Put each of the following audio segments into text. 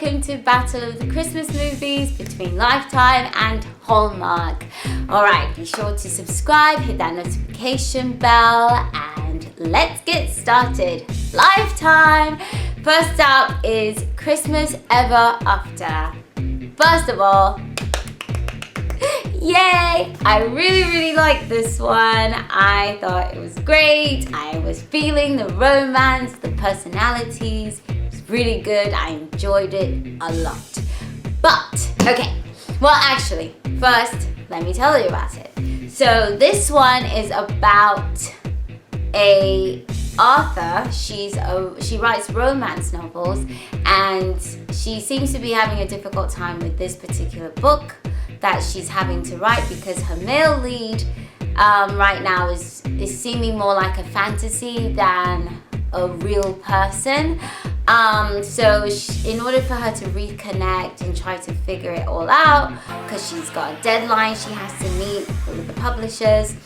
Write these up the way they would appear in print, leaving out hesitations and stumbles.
welcome to Battle of the Christmas Movies between Lifetime and Hallmark. Alright, be sure to subscribe, hit that notification bell, and let's get started. Lifetime! First up is Christmas Ever After. First of all, yay! I really liked this one. I thought it was great. I was feeling the romance, the personalities. It was really good. I enjoyed it a lot. But, okay. Well, actually, first, let me tell you about it. So, this one is about a author. She writes romance novels, and she seems to be having a difficult time with this particular book that she's having to write because her male lead right now is seeming more like a fantasy than a real person. So in order for her to reconnect and try to figure it all out, because she's got a deadline she has to meet with the publishers,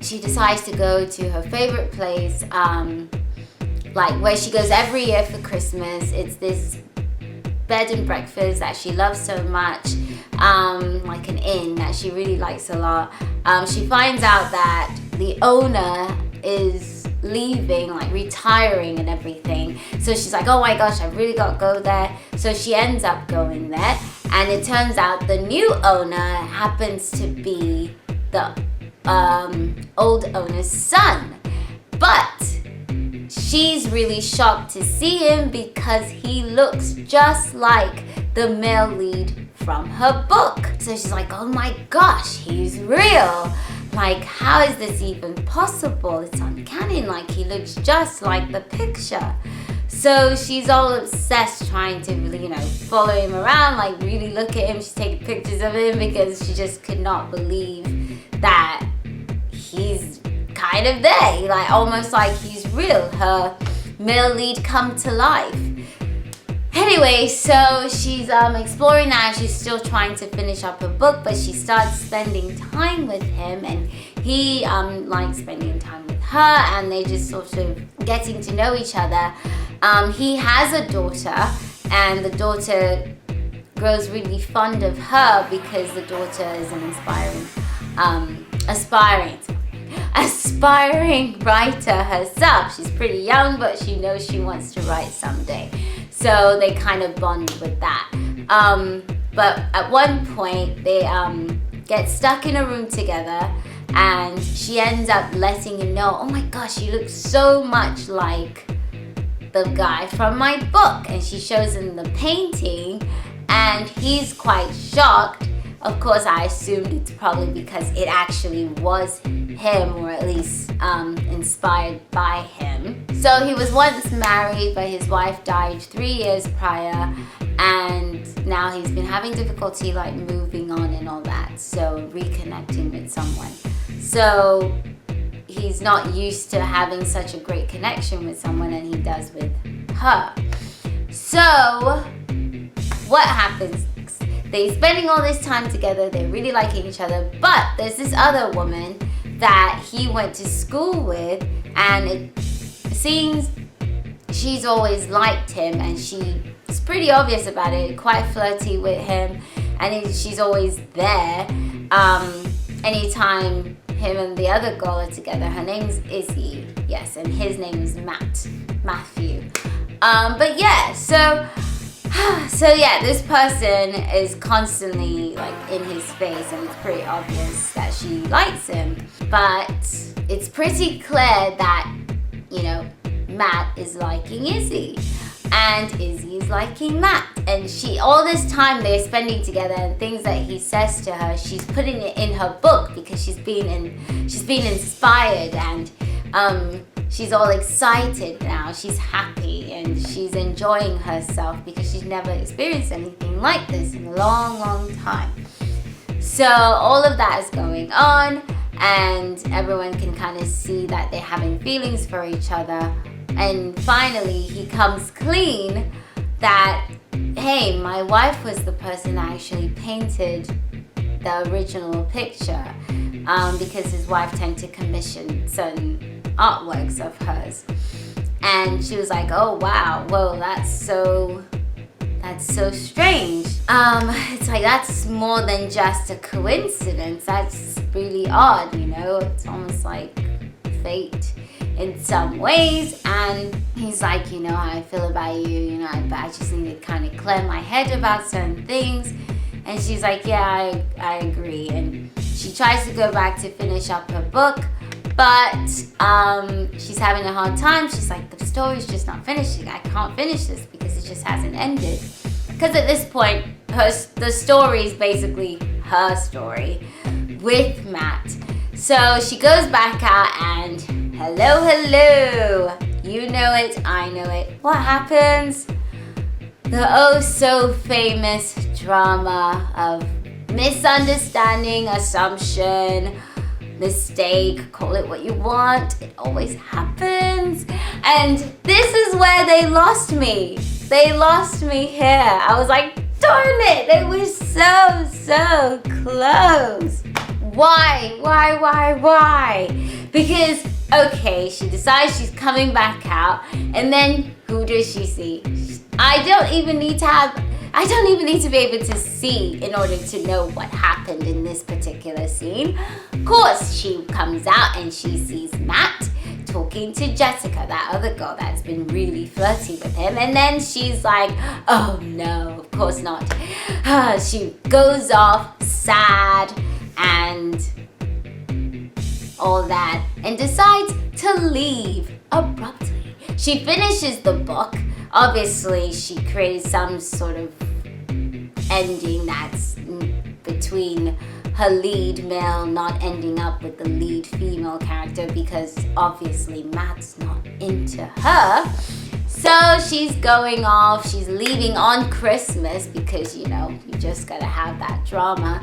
she decides to go to her favorite place, like where she goes every year for Christmas. It's this bed and breakfast that she loves so much, like an inn that she really likes a lot. She finds out that the owner is leaving, like retiring and everything. So she's like, oh my gosh, I really got to go there. So she ends up going there, and it turns out the new owner happens to be the old owner's son. But she's really shocked to see him because he looks just like the male lead from her book. So she's like, oh my gosh, he's real. Like, how is this even possible? It's uncanny, like he looks just like the picture. So she's all obsessed trying to, follow him around, like really look at him. She's taking pictures of him because she just could not believe that he's kind of there, like almost like he's real. Her male lead come to life. Anyway, so she's exploring that. She's still trying to finish up her book, but she starts spending time with him, and he likes spending time with her, and they just sort of getting to know each other. He has a daughter, and the daughter grows really fond of her because the daughter is an aspiring writer herself. She's pretty young, but she knows she wants to write someday. So they kind of bond with that. But at one point, they get stuck in a room together, and she ends up letting him know, oh my gosh, you look so much like the guy from my book. And she shows him the painting, and he's quite shocked. Of course, I assumed it's probably because it actually was him, or at least inspired by him. So he was once married, but his wife died 3 years prior, and now he's been having difficulty like moving on and all that, so reconnecting with someone. So he's not used to having such a great connection with someone, and he does with her. So what happens? They're spending all this time together, they're really liking each other, but there's this other woman that he went to school with, and it seems she's always liked him, and she's pretty obvious about it, quite flirty with him, and she's always there. Anytime him and the other girl are together. Her name's Izzy, yes, and his name is Matthew. But yeah, so yeah, this person is constantly like in his face, and it's pretty obvious that she likes him. But it's pretty clear that, Matt is liking Izzy, and Izzy is liking Matt. And all this time they're spending together, and things that he says to her, she's putting it in her book because she's been inspired, and she's all excited now. She's happy, and she's enjoying herself because she's never experienced anything like this in a long time. So all of that is going on, and everyone can kind of see that they're having feelings for each other. And finally, he comes clean that, hey, my wife was the person that actually painted the original picture, because his wife tended to commission certain artworks of hers. And she was like, oh wow, whoa, that's so That's so strange. It's like, that's more than just a coincidence. That's really odd, you know? It's almost like fate in some ways. And he's like, you know how I feel about you, you know, but I just need to kind of clear my head about certain things. And she's like, yeah, I agree. And she tries to go back to finish up her book, but she's having a hard time. She's like, the story's just not finished. I can't finish this because it just hasn't ended. Because at this point, the story is basically her story with Matt. So she goes back out and hello. You know it, I know it. What happens? The oh so famous drama of misunderstanding, assumption, mistake, call it what you want. It always happens. And this is where they lost me. They lost me here. I was like, darn it, they were so close. Why? Because, okay, she decides she's coming back out, and then who does she see? I don't even need to be able to see in order to know what happened in this particular scene. Of course, she comes out and she sees Matt talking to Jessica, that other girl that's been really flirty with him. And then she's like, oh no, of course not. She goes off sad and all that and decides to leave abruptly. She finishes the book. Obviously, she created some sort of ending that's between her lead male not ending up with the lead female character, because obviously Matt's not into her. So she's going off, she's leaving on Christmas because, you know, you just gotta have that drama.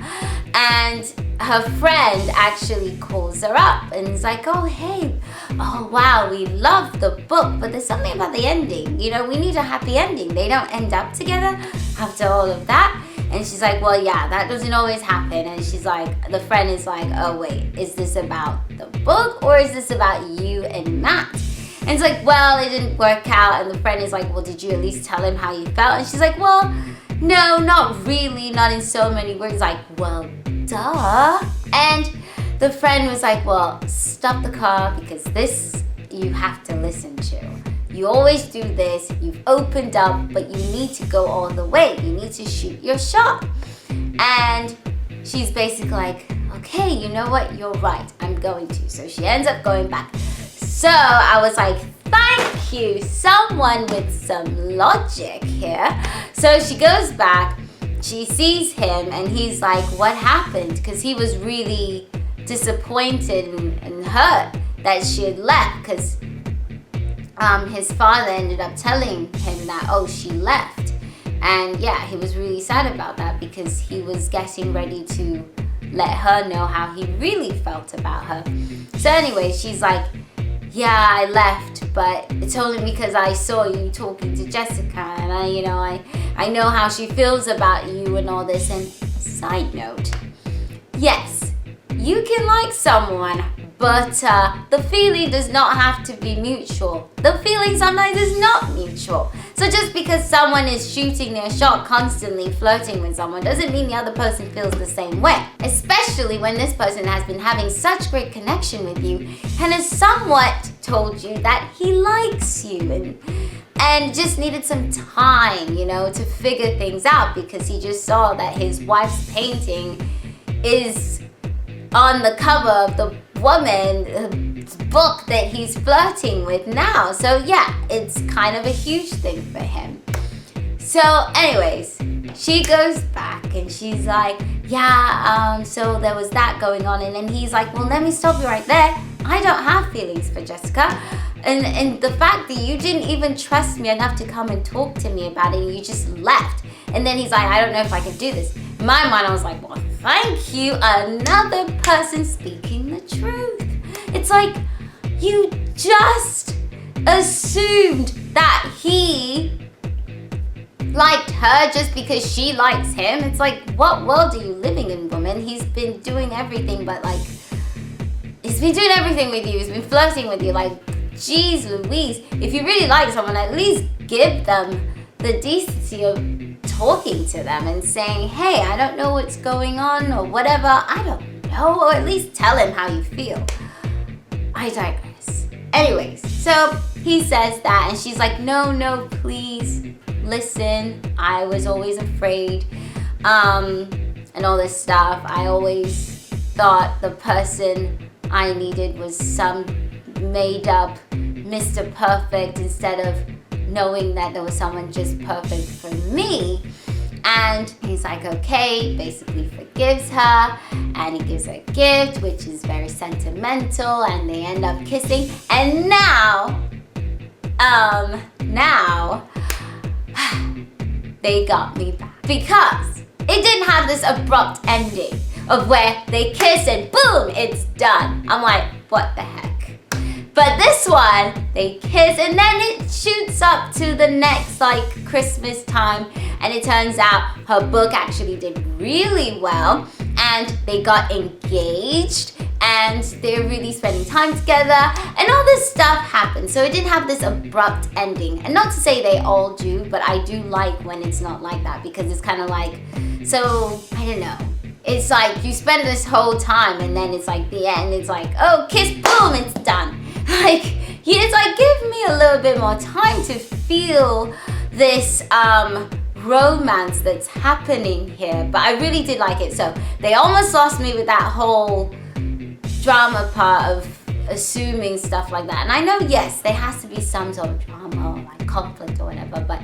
And her friend actually calls her up and is like, oh, hey, oh, wow, we love the book, but there's something about the ending. You know, we need a happy ending. They don't end up together after all of that. And she's like, well, yeah, that doesn't always happen. And she's like, the friend is like, oh, wait, is this about the book or is this about you and Matt? And it's like, well, it didn't work out. And the friend is like, well, did you at least tell him how you felt? And she's like, well, no, not really, not in so many words. Like, well, duh. And the friend was like, well, stop the car because this you have to listen to. You always do this, you've opened up, but you need to go all the way. You need to shoot your shot. And she's basically like, okay, you know what? You're right, I'm going to. So she ends up going back. So I was like, thank you, someone with some logic here. So she goes back, she sees him, and he's like, what happened? Because he was really disappointed and hurt that she had left, because his father ended up telling him that, oh, she left. And yeah, he was really sad about that because he was getting ready to let her know how he really felt about her. So anyway, she's like, yeah, I left, but it's only because I saw you talking to Jessica, and I know how she feels about you and all this. And side note, yes, you can like someone, but the feeling does not have to be mutual. The feeling sometimes is not mutual. So just because someone is shooting their shot, constantly flirting with someone, doesn't mean the other person feels the same way. Especially when this person has been having such great connection with you and has somewhat told you that he likes you and just needed some time, to figure things out, because he just saw that his wife's painting is on the cover of the woman's book that he's flirting with now. So yeah, it's kind of a huge thing for him. So anyways, she goes back and she's like, yeah, so there was that going on. And then he's like, well, let me stop you right there. I don't have feelings for Jessica. And the fact that you didn't even trust me enough to come and talk to me about it, and you just left. And then he's like, I don't know if I can do this. In my mind, I was like, well, thank you, another person speaking the truth. It's like, you just assumed that he liked her just because she likes him. It's like, what world are you living in, woman? He's been doing everything but he's been doing everything with you. He's been flirting with you. Like, geez Louise, if you really like someone, at least give them the decency of talking to them and saying, hey, I don't know what's going on or whatever. I don't know. Or at least tell him how you feel. I digress. Anyways, so he says that and she's like, no, please listen. I was always afraid and all this stuff. I always thought the person I needed was some made up Mr. Perfect instead of knowing that there was someone just perfect for me. And he's like, okay, basically forgives her, and he gives her a gift, which is very sentimental, and they end up kissing. And now they got me back because it didn't have this abrupt ending of where they kiss and boom, it's done. I'm like, what the heck? But this one, they kiss and then it shoots up to the next like Christmas time, and it turns out her book actually did really well and they got engaged and they're really spending time together and all this stuff happened. So it didn't have this abrupt ending. And not to say they all do, but I do like when it's not like that because it's kind of like, so I don't know. It's like you spend this whole time and then it's like the end, it's like, oh, kiss, boom, it's done. Like, it's like, give me a little bit more time to feel this romance that's happening here. But I really did like it. So they almost lost me with that whole drama part of assuming stuff like that. And I know, yes, there has to be some sort of drama or like conflict or whatever, but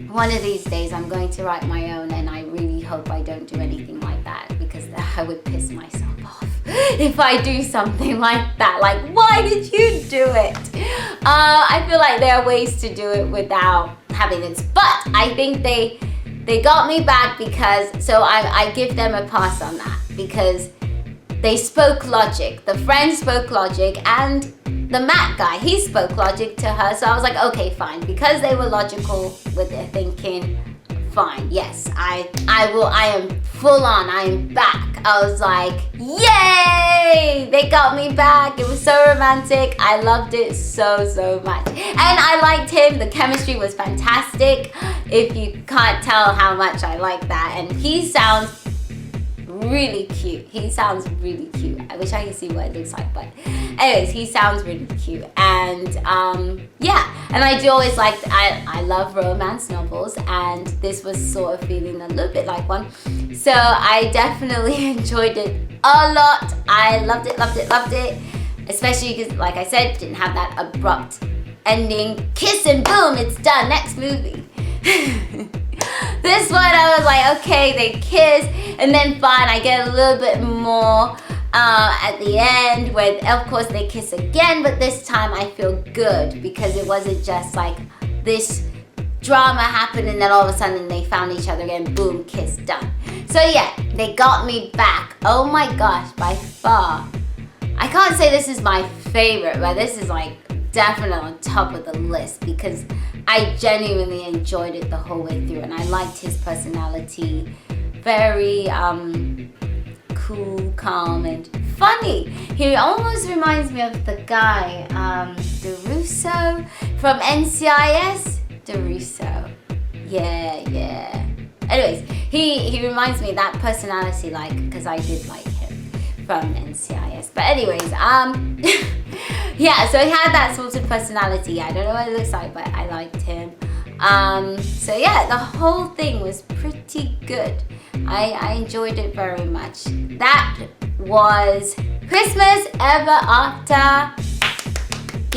one of these days I'm going to write my own, and I really hope I don't do anything like that because I would piss myself off if I do something like that. Like, why did you do it? I feel like there are ways to do it without having this, but I think they got me back because, so I give them a pass on that because they spoke logic. The friend spoke logic, and the Matt guy, he spoke logic to her. So I was like, okay, fine. Because they were logical with their thinking, fine. Yes, I am full on. I am back. I was like, yay! They got me back. It was so romantic. I loved it so much. And I liked him. The chemistry was fantastic. If you can't tell how much I like that. And he sounds really cute. He sounds really cute. I wish I could see what it looks like, but anyways, he sounds really cute. And yeah, and I do always like, I love romance novels, and this was sort of feeling a little bit like one. So I definitely enjoyed it a lot. I loved it, especially because, like I said, didn't have that abrupt ending. Kiss and boom, it's done, next movie. This one, I was like, okay, they kiss, and then fine, I get a little bit more at the end, where of course they kiss again, but this time I feel good because it wasn't just like this drama happened and then all of a sudden they found each other again, boom, kiss, done. So yeah, they got me back. Oh my gosh, by far. I can't say this is my favorite, but this is like definitely on top of the list because I genuinely enjoyed it the whole way through, and I liked his personality. Very cool, calm, and funny. He almost reminds me of the guy, DeRusso from NCIS. DeRusso. Yeah. Anyways, he reminds me of that personality, like, because I did like him from NCIS. But anyways, yeah, so he had that sort of personality. I don't know what it looks like, but I liked him. So yeah, the whole thing was pretty good. I enjoyed it very much. That was Christmas Ever After.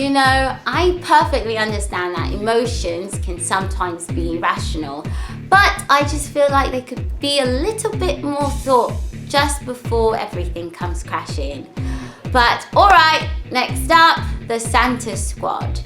You know, I perfectly understand that emotions can sometimes be irrational, but I just feel like they could be a little bit more thought just before everything comes crashing. But alright, next up, the Santa Squad.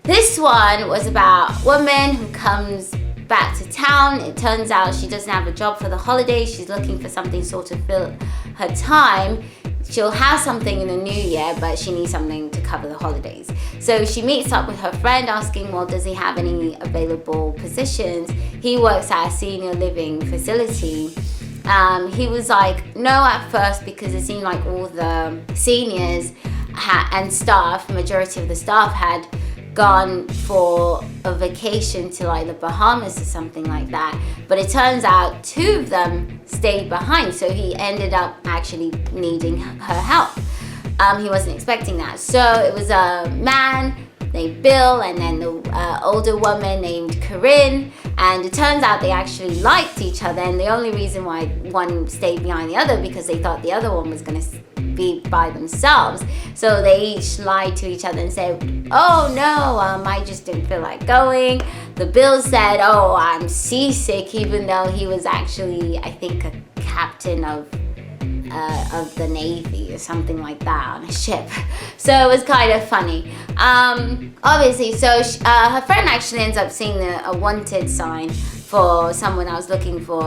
This one was about a woman who comes back to town. It turns out she doesn't have a job for the holidays. She's looking for something sort of fill her time. She'll have something in the new year, but she needs something to cover the holidays. So she meets up with her friend asking, well, does he have any available positions? He works at a senior living facility. He was like, no at first, because it seemed like all the seniors and staff, majority of the staff had gone for a vacation to like the Bahamas or something like that. But it turns out 2 of them stayed behind, so he ended up actually needing her help. He wasn't expecting that. So it was a man named Bill and then the older woman named Corinne, and it turns out they actually liked each other, and the only reason why one stayed behind the other because they thought the other one was going to be by themselves. So they each lied to each other and said, oh no, I just didn't feel like going. The Bill said, oh, I'm seasick, even though he was actually, I think, a captain of the Navy or something like that on a ship. So it was kind of funny. Obviously, so her friend actually ends up seeing a wanted sign for someone I was looking for,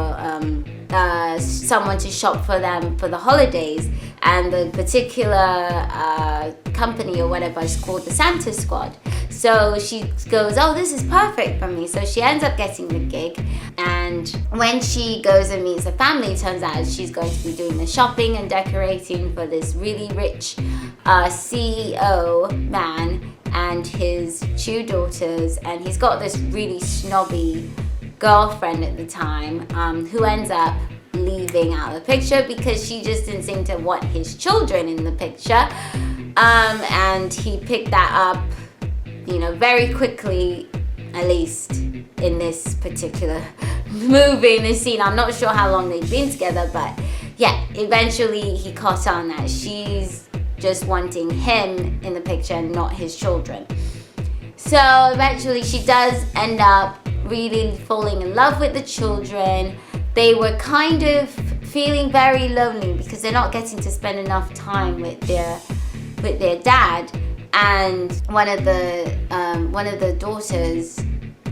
someone to shop for them for the holidays, and the particular company or whatever is called the Santa Squad. So she goes, oh, this is perfect for me. So she ends up getting the gig, and when she goes and meets the family, it turns out she's going to be doing the shopping and decorating for this really rich CEO man and his 2 daughters, and he's got this really snobby girlfriend at the time, who ends up leaving out of the picture because she just didn't seem to want his children in the picture, and he picked that up, you know, very quickly, at least in this particular movie, in this scene. I'm not sure how long they've been together, but yeah, eventually he caught on that she's just wanting him in the picture and not his children. So eventually she does end up really falling in love with the children. They were kind of feeling very lonely because they're not getting to spend enough time with their dad. And one of the daughters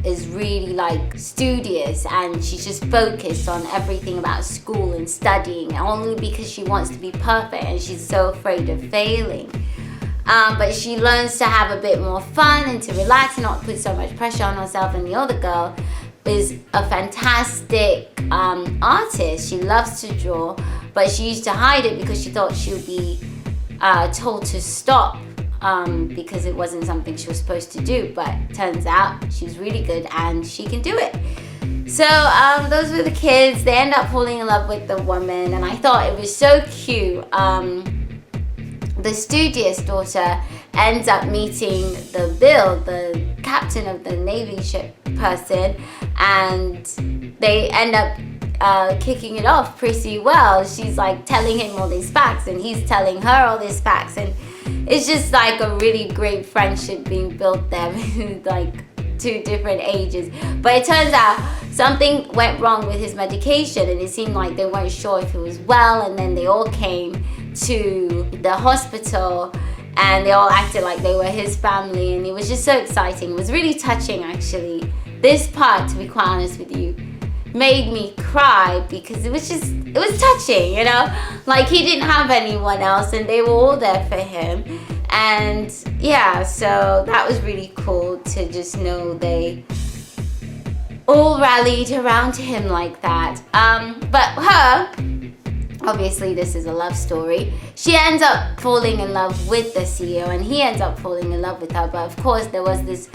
is really like studious, and she's just focused on everything about school and studying, only because she wants to be perfect and she's so afraid of failing. But she learns to have a bit more fun and to relax and not put so much pressure on herself. And the other girl is a fantastic artist. She loves to draw, but she used to hide it because she thought she would be told to stop because it wasn't something she was supposed to do. But turns out she's really good and she can do it. So those were the kids. They end up falling in love with the woman, and I thought it was so cute. The studious daughter ends up meeting the Bill, the captain of the Navy ship person, and they end up kicking it off pretty well. She's like telling him all these facts, and he's telling her all these facts, and it's just like a really great friendship being built there with like 2 different ages. But it turns out something went wrong with his medication, and it seemed like they weren't sure if he was well, and then they all came to the hospital and they all acted like they were his family, and it was just so exciting. It was really touching, actually. This part, to be quite honest with you, made me cry because it was touching, you know? Like, he didn't have anyone else and they were all there for him. And yeah, so that was really cool to just know they all rallied around him like that. But her, obviously this is a love story, she ends up falling in love with the CEO and he ends up falling in love with her. But of course there was this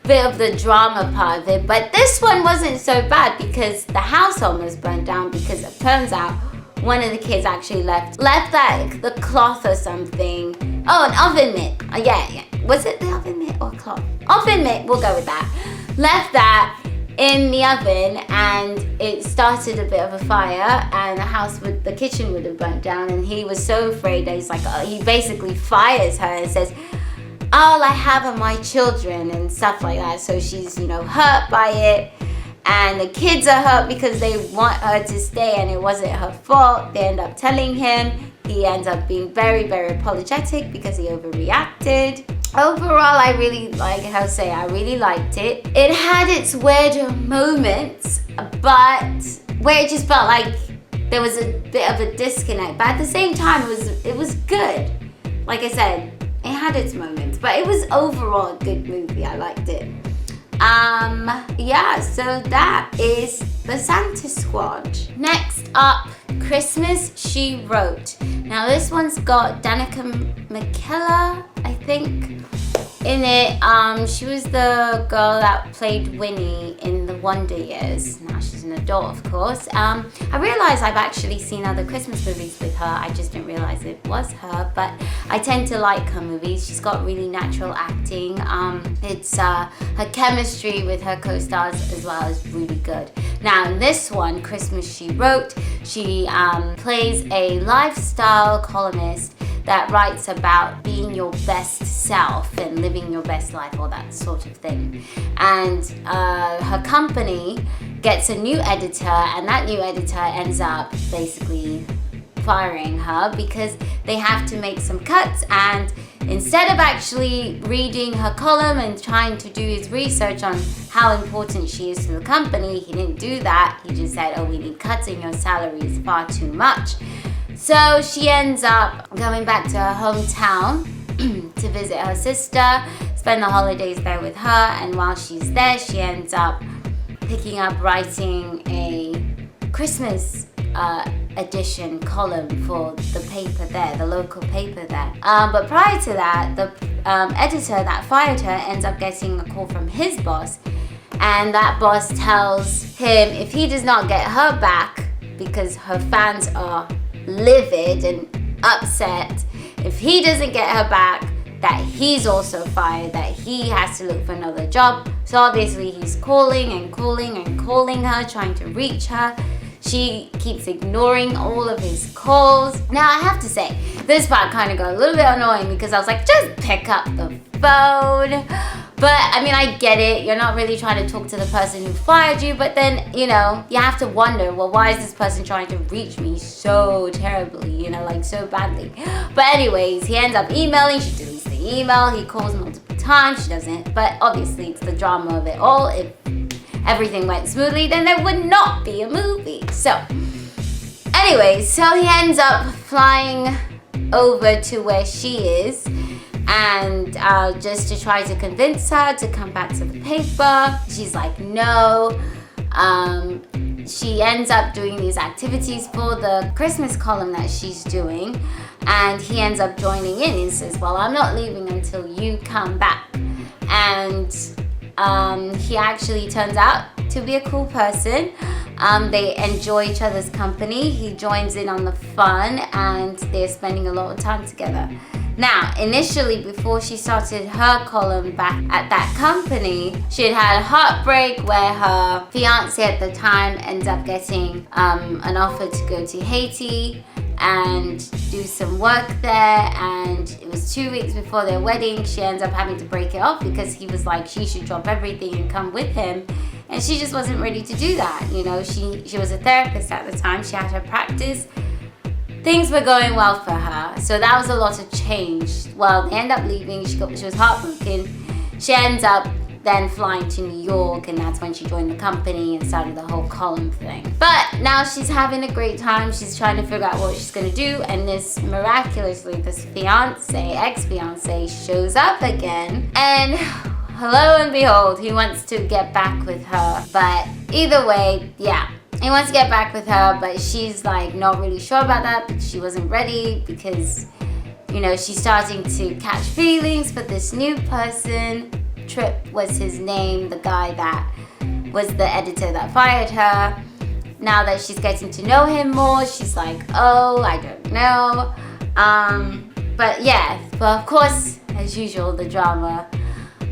bit of the drama part of it. But this one wasn't so bad because the house almost burnt down, because it turns out one of the kids actually left like the cloth or something. Oh, an oven mitt. Yeah. Was it the oven mitt or cloth? Oven mitt, we'll go with that. Left that in the oven and it started a bit of a fire, and the kitchen would have burnt down, and he was so afraid that he's like, he basically fires her and says, all I have are my children and stuff like that. So she's, hurt by it, and the kids are hurt because they want her to stay and it wasn't her fault. They end up telling him. He ends up being very, very apologetic because he overreacted. Overall, I really liked it. It had its weird moments, but where it just felt like there was a bit of a disconnect. But at the same time, it was good. Like I said, it had its moments, but it was overall a good movie. I liked it. So that is the Santa Squad. Next up, Christmas She Wrote. Now this one's got Danica McKellar, I think, in it, she was the girl that played Winnie in the Wonder Years. Now she's an adult, of course. I realized I've actually seen other Christmas movies with her. I just didn't realize it was her, but I tend to like her movies. She's got really natural acting. It's her chemistry with her co-stars as well is really good. Now in this one, Christmas She Wrote, she plays a lifestyle columnist that writes about being your best self and living your best life, all that sort of thing. And her company gets a new editor, and that new editor ends up basically firing her because they have to make some cuts, and instead of actually reading her column and trying to do his research on how important she is to the company, he didn't do that. He just said, oh, we need cuts and your salary is far too much. So she ends up going back to her hometown to visit her sister, spend the holidays there with her, and while she's there, she ends up picking up writing a Christmas edition column for the paper there, the local paper there. But prior to that, the editor that fired her ends up getting a call from his boss, and that boss tells him if he does not get her back, because her fans are livid and upset, if he doesn't get her back, that he's also fired, that he has to look for another job. So obviously he's calling and calling and calling her, trying to reach her. She keeps ignoring all of his calls. Now I have to say, this part kind of got a little bit annoying because I was like, just pick up the phone. But I mean, I get it. You're not really trying to talk to the person who fired you, but then, you know, you have to wonder, well, why is this person trying to reach me so terribly, you know, like so badly? But anyways, he ends up emailing. She deletes the email. He calls multiple times. She doesn't. But obviously, it's the drama of it all. If everything went smoothly, then there would not be a movie. So anyways, so he ends up flying over to where she is, and just to try to convince her to come back to the paper. She's like, no. She ends up doing these activities for the Christmas column that she's doing, and he ends up joining in and says, well, I'm not leaving until you come back. And he actually turns out to be a cool person. They enjoy each other's company. He joins in on the fun, and they're spending a lot of time together. Now, initially, before she started her column back at that company, she had had a heartbreak where her fiance at the time ends up getting an offer to go to Haiti and do some work there, and it was 2 weeks before their wedding. She ends up having to break it off because he was like, she should drop everything and come with him, and she just wasn't ready to do that. You know, she was a therapist at the time. She had her practice. Things were going well for her, so that was a lot of change. Well, they end up leaving. She was heartbroken. She ends up then flying to New York, and that's when she joined the company and started the whole column thing. But now she's having a great time. She's trying to figure out what she's gonna do, and this miraculously, this ex-fiance shows up again, and hello and behold, he wants to get back with her. But either way, yeah, he wants to get back with her, but she's like not really sure about that because she wasn't ready, because, you know, she's starting to catch feelings for this new person. Tripp was his name, the guy that was the editor that fired her. Now that she's getting to know him more, she's like, oh, I don't know. But yeah, well, of course, as usual, the drama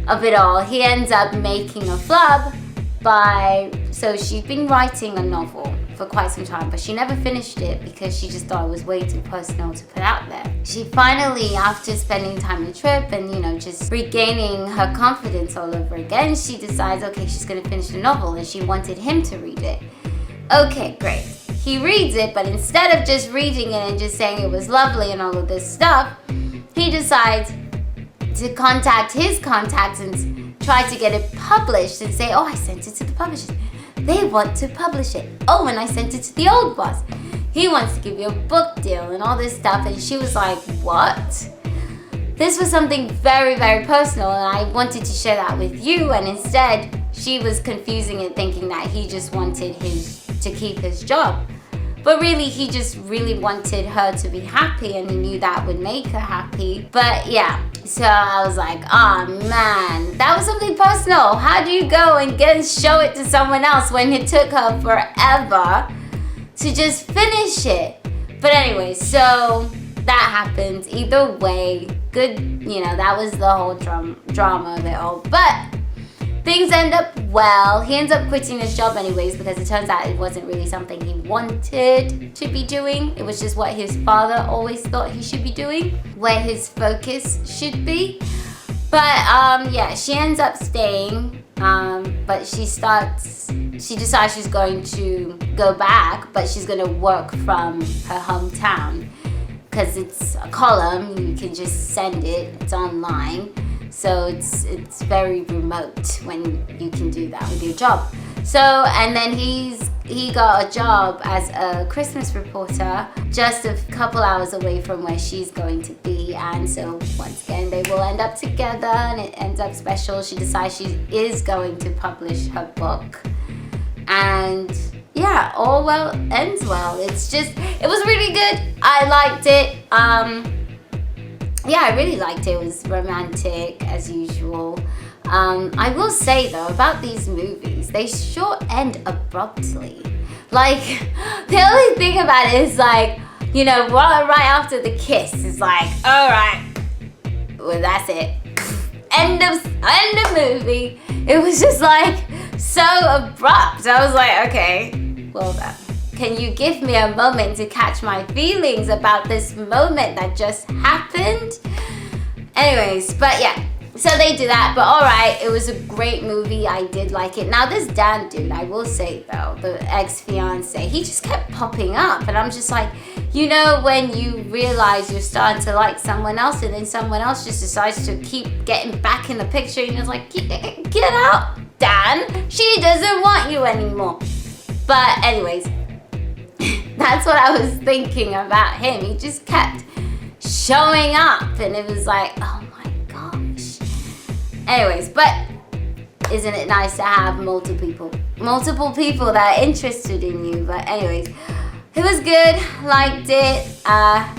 of it all. He ends up making a flub so she's been writing a novel for quite some time, but she never finished it because she just thought it was way too personal to put out there. She finally, after spending time with Tripp and, you know, just regaining her confidence all over again, she decides, okay, she's gonna finish the novel, and she wanted him to read it. Okay, great. He reads it, but instead of just reading it and just saying it was lovely and all of this stuff, he decides to contact his contacts and try to get it published and say, oh, I sent it to the publishers. They want to publish it. Oh, and I sent it to the old boss. He wants to give you a book deal and all this stuff. And she was like, what? This was something very, very personal, and I wanted to share that with you. And instead, she was confusing it, thinking that he just wanted to keep his job. But really, he just really wanted her to be happy, and he knew that would make her happy. But yeah, So I was like, oh man, that was something personal. How do you go and show it to someone else when it took her forever to just finish it? But anyway, so that happened. Either way, good, that was the whole drama of it all. But things end up well. He ends up quitting his job anyways because it turns out it wasn't really something he wanted to be doing. It was just what his father always thought he should be doing, where his focus should be. But she ends up staying. But she decides she's going to go back, but she's going to work from her hometown because it's a column. You can just send it. It's online. So it's very remote when you can do that with your job. So, and then he got a job as a Christmas reporter just a couple hours away from where she's going to be. And so once again, they will end up together and it ends up special. She decides she is going to publish her book. And yeah, all well ends well. It was really good. I liked it. Yeah, I really liked it. It was romantic as usual. I will say though, about these movies, they sure end abruptly. Like, the only thing about it is like, right after the kiss, it's like, all right, well that's it. End of movie. It was just like so abrupt. I was like, okay, well then. Can you give me a moment to catch my feelings about this moment that just happened? Anyways, but yeah, so they do that. But alright, it was a great movie. I did like it. Now this Dan dude, I will say though, the ex-fiance, he just kept popping up. And I'm just like, when you realize you're starting to like someone else and then someone else just decides to keep getting back in the picture and you're like, get out, Dan. She doesn't want you anymore. But anyways, that's what I was thinking about him. He just kept showing up and it was like, oh my gosh. Anyways, but isn't it nice to have multiple people that are interested in you? But anyways, it was good. Liked it.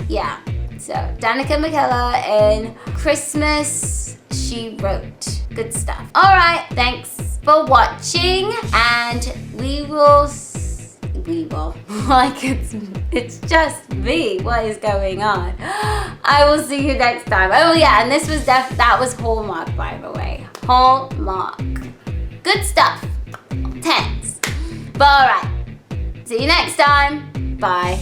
Yeah. So Danica McKellar in Christmas She Wrote. Good stuff. Alright, thanks for watching and we will like it's just me. What is going on? I will see you next time. Oh yeah, and this was that was Hallmark, by the way. Hallmark. Good stuff. 10s. But alright. See you next time. Bye.